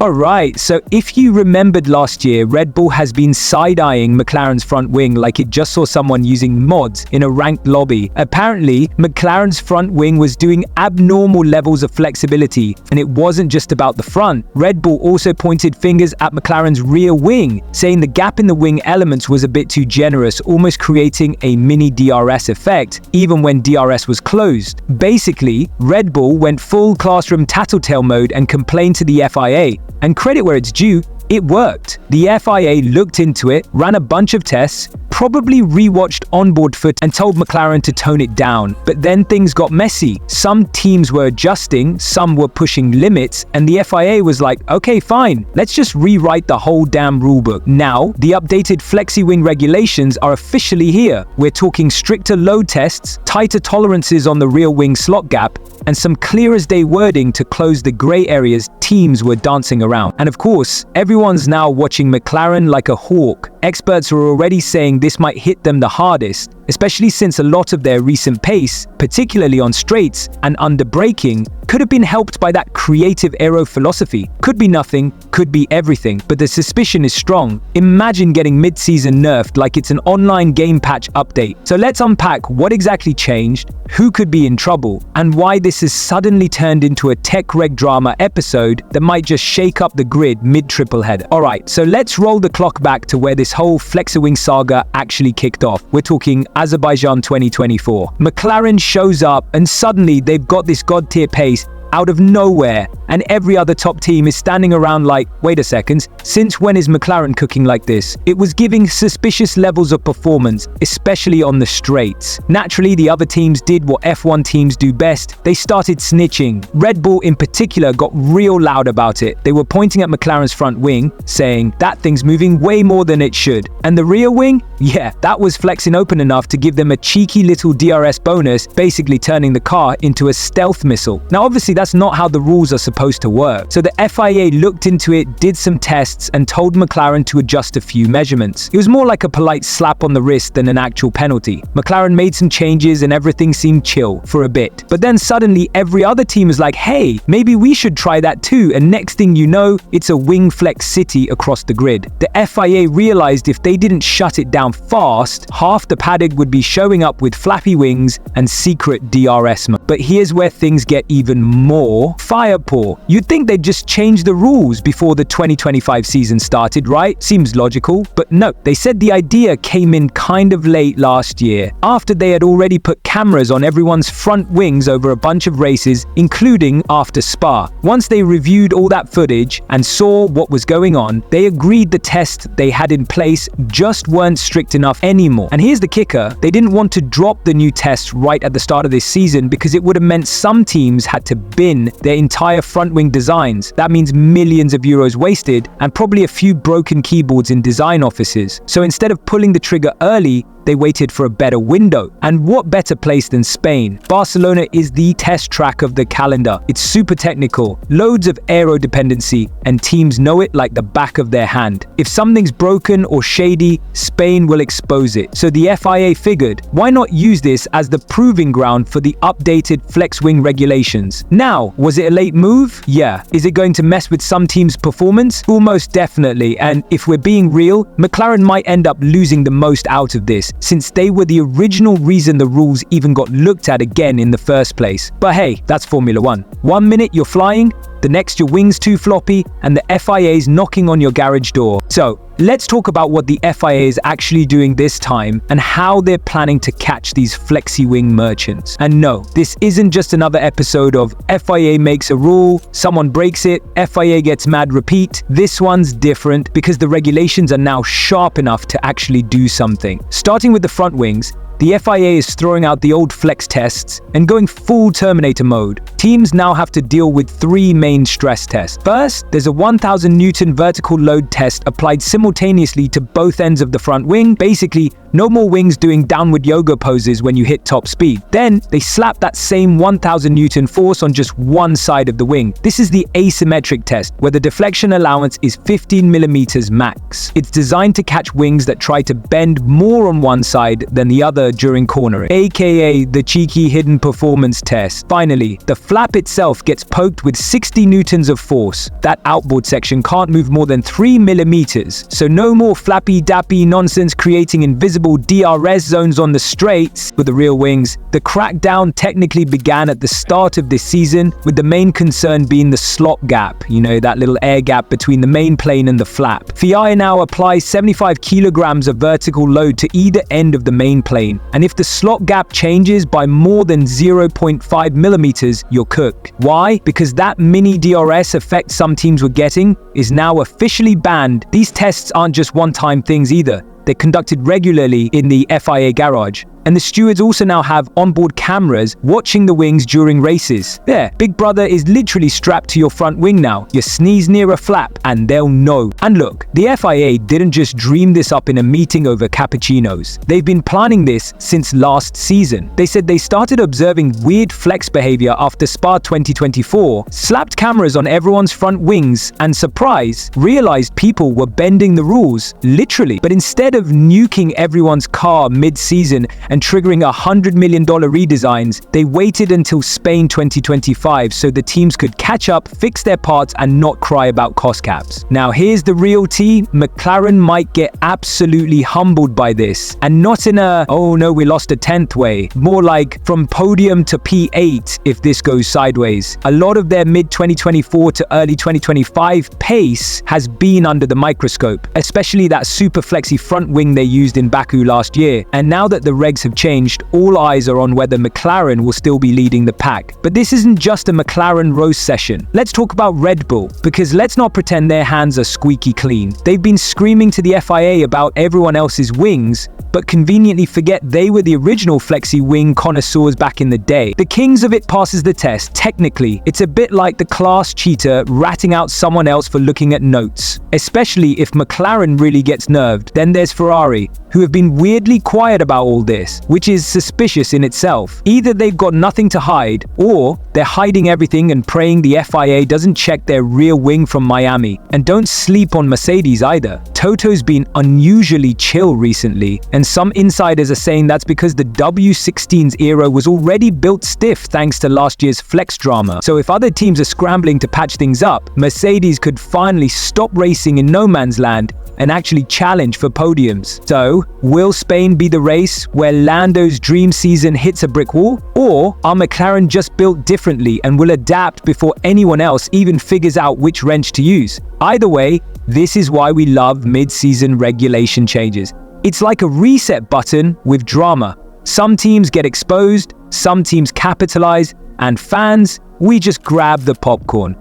Alright, so if you remembered last year, Red Bull has been side-eyeing McLaren's front wing like it just saw someone using mods in a ranked lobby. Apparently, McLaren's front wing was doing abnormal levels of flexibility, and it wasn't just about the front. Red Bull also pointed fingers at McLaren's rear wing, saying the gap in the wing elements was a bit too generous, almost creating a mini DRS effect, even when DRS was closed. Basically, Red Bull went full classroom tattletale mode and complained to the FIA. And credit where it's due, it worked. The FIA looked into it, ran a bunch of tests, probably rewatched onboard footage and told McLaren to tone it down. But then things got messy. Some teams were adjusting, some were pushing limits, and the FIA was like, okay, fine, let's just rewrite the whole damn rulebook. Now, the updated Flexi wing regulations are officially here. We're talking stricter load tests, tighter tolerances on the rear wing slot gap, and some clear as day wording to close the grey areas teams were dancing around. And of course, everyone's now watching McLaren like a hawk. Experts are already saying this might hit them the hardest, especially since a lot of their recent pace, particularly on straights and under braking, could have been helped by that creative aero philosophy. Could be nothing, could be everything, but the suspicion is strong. Imagine getting mid-season nerfed like it's an online game patch update. So let's unpack what exactly changed, who could be in trouble, and why this has suddenly turned into a tech reg drama episode that might just shake up the grid mid-triple header. Alright, so let's roll the clock back to where this whole FlexiWing saga actually kicked off. We're talking Azerbaijan 2024. McLaren shows up and suddenly they've got this god-tier pace out of nowhere, and every other top team is standing around like, wait a second, since when is McLaren cooking like this? It was giving suspicious levels of performance, especially on the straights. Naturally, the other teams did what F1 teams do best. They started snitching. Red Bull in particular got real loud about it. They were pointing at McLaren's front wing, saying, that thing's moving way more than it should. And the rear wing? Yeah, that was flexing open enough to give them a cheeky little DRS bonus, basically turning the car into a stealth missile. Now obviously that's not how the rules are supposed to work. So the FIA looked into it, did some tests, and told McLaren to adjust a few measurements. It was more like a polite slap on the wrist than an actual penalty. McLaren made some changes and everything seemed chill for a bit. But then suddenly every other team is like, hey, maybe we should try that too, and next thing you know, it's a wing flex city across the grid. The FIA realized if they didn't shut it down fast, half the paddock would be showing up with flappy wings and secret DRS mode. But here's where things get even more firepour. You'd think they'd just change the rules before the 2025 season started, right? Seems logical, but no. They said the idea came in kind of late last year, after they had already put cameras on everyone's front wings over a bunch of races, including after Spa. Once they reviewed all that footage and saw what was going on, they agreed the tests they had in place just weren't strict enough anymore. And here's the kicker, they didn't want to drop the new tests right at the start of this season because it would have meant some teams had to bin their entire front wing designs. That means millions of euros wasted and probably a few broken keyboards in design offices. So instead of pulling the trigger early, they waited for a better window. And what better place than Spain? Barcelona is the test track of the calendar. It's super technical, loads of aero dependency, and teams know it like the back of their hand. If something's broken or shady, Spain will expose it. So the FIA figured, why not use this as the proving ground for the updated flex wing regulations? Now, was it a late move? Yeah. Is it going to mess with some teams' performance? Almost definitely. And if we're being real, McLaren might end up losing the most out of this, since they were the original reason the rules even got looked at again in the first place. But hey, that's Formula 1. 1 minute you're flying, the next your wing's too floppy, and the FIA's knocking on your garage door. So, let's talk about what the FIA is actually doing this time and how they're planning to catch these flexi wing merchants. And no, this isn't just another episode of FIA makes a rule, someone breaks it, FIA gets mad, repeat. This one's different because the regulations are now sharp enough to actually do something. Starting with the front wings, the FIA is throwing out the old flex tests and going full Terminator mode. Teams now have to deal with 3 main stress tests. First, there's a 1000 Newton vertical load test applied simultaneously to both ends of the front wing, basically No more wings doing downward yoga poses when you hit top speed. Then, they slap that same 1000 Newton force on just one side of the wing. This is the asymmetric test, where the deflection allowance is 15 millimeters max. It's designed to catch wings that try to bend more on one side than the other during cornering, aka the cheeky hidden performance test. Finally, the flap itself gets poked with 60 newtons of force. That outboard section can't move more than 3 millimeters, so no more flappy-dappy nonsense creating invisible DRS zones on the straights with the real wings. The crackdown technically began at the start of this season, with the main concern being the slop gap, that little air gap between the main plane and the flap. FIA now applies 75 kilograms of vertical load to either end of the main plane, and if the slop gap changes by more than 0.5 millimeters, you're cooked. Why? Because that mini DRS effect some teams were getting is now officially banned. These tests aren't just one-time things either. They're conducted regularly in the FIA garage. And the stewards also now have onboard cameras watching the wings during races. There, Big Brother is literally strapped to your front wing now. You sneeze near a flap and they'll know. And look, the FIA didn't just dream this up in a meeting over cappuccinos. They've been planning this since last season. They said they started observing weird flex behavior after Spa 2024, slapped cameras on everyone's front wings, and surprise, realized people were bending the rules, literally. But instead of nuking everyone's car mid-season and triggering $100 million redesigns, they waited until Spain 2025 so the teams could catch up, fix their parts, and not cry about cost caps. Now here's the real tea. McLaren might get absolutely humbled by this, and not in a, oh no, we lost a 10th way, more like from podium to P8 if this goes sideways. A lot of their mid-2024 to early 2025 pace has been under the microscope, especially that super flexi front wing they used in Baku last year. And now that the regs have changed, all eyes are on whether McLaren will still be leading the pack. But this isn't just a McLaren roast session. Let's talk about Red Bull, because let's not pretend their hands are squeaky clean. They've been screaming to the FIA about everyone else's wings, but conveniently forget they were the original flexi wing connoisseurs back in the day. The kings of it passes the test. Technically, it's a bit like the class cheater ratting out someone else for looking at notes. Especially if McLaren really gets nerved. Then there's Ferrari, who have been weirdly quiet about all this, which is suspicious in itself. Either they've got nothing to hide, or they're hiding everything and praying the FIA doesn't check their rear wing from Miami. And don't sleep on Mercedes either. Toto's been unusually chill recently, and some insiders are saying that's because the W16's era was already built stiff thanks to last year's flex drama. So if other teams are scrambling to patch things up, Mercedes could finally stop racing in no man's land and actually challenge for podiums. So, will Spain be the race where Lando's dream season hits a brick wall? Or are McLaren just built differently and will adapt before anyone else even figures out which wrench to use? Either way, this is why we love mid-season regulation changes. It's like a reset button with drama. Some teams get exposed, some teams capitalize, and fans, we just grab the popcorn.